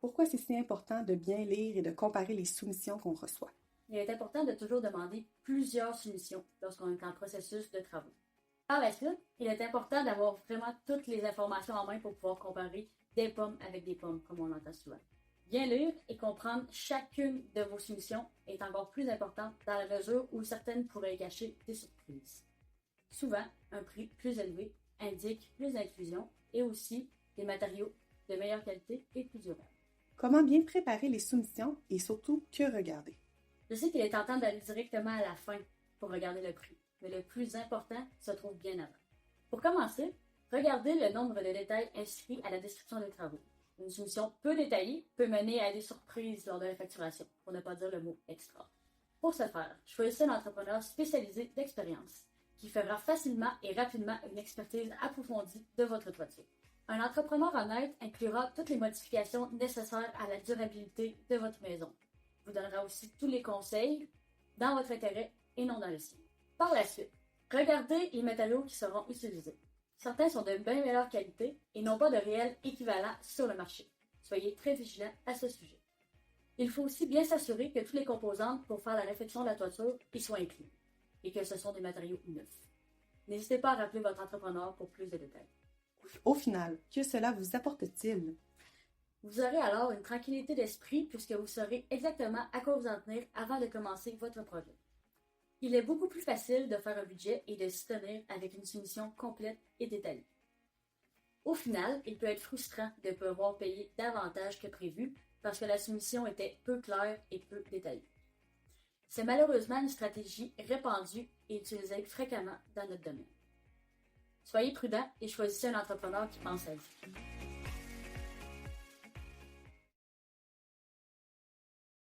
Pourquoi c'est si important de bien lire et de comparer les soumissions qu'on reçoit? Il est important de toujours demander plusieurs soumissions lorsqu'on est en processus de travaux. Par la suite, il est important d'avoir vraiment toutes les informations en main pour pouvoir comparer des pommes avec des pommes, comme on l'entend souvent. Bien lire et comprendre chacune de vos soumissions est encore plus important dans la mesure où certaines pourraient cacher des surprises. Souvent, un prix plus élevé indique plus d'inclusion et aussi des matériaux de meilleure qualité et plus durables. Comment bien préparer les soumissions et surtout que regarder? Je sais qu'il est tentant d'aller directement à la fin pour regarder le prix, mais le plus important se trouve bien avant. Pour commencer, regardez le nombre de détails inscrits à la description des travaux. Une soumission peu détaillée peut mener à des surprises lors de la facturation, pour ne pas dire le mot extra. Pour ce faire, choisissez un entrepreneur spécialisé d'expérience qui fera facilement et rapidement une expertise approfondie de votre toiture. Un entrepreneur honnête inclura toutes les modifications nécessaires à la durabilité de votre maison. Vous donnera aussi tous les conseils dans votre intérêt et non dans le sien. Par la suite, regardez les matériaux qui seront utilisés. Certains sont de bien meilleure qualité et n'ont pas de réel équivalent sur le marché. Soyez très vigilants à ce sujet. Il faut aussi bien s'assurer que toutes les composantes pour faire la réfection de la toiture y soient incluses et que ce sont des matériaux neufs. N'hésitez pas à rappeler votre entrepreneur pour plus de détails. Au final, que cela vous apporte-t-il? Vous aurez alors une tranquillité d'esprit puisque vous saurez exactement à quoi vous en tenir avant de commencer votre projet. Il est beaucoup plus facile de faire un budget et de s'y tenir avec une soumission complète et détaillée. Au final, il peut être frustrant de devoir payer davantage que prévu parce que la soumission était peu claire et peu détaillée. C'est malheureusement une stratégie répandue et utilisée fréquemment dans notre domaine. Soyez prudent et choisissez un entrepreneur qui pense à vous.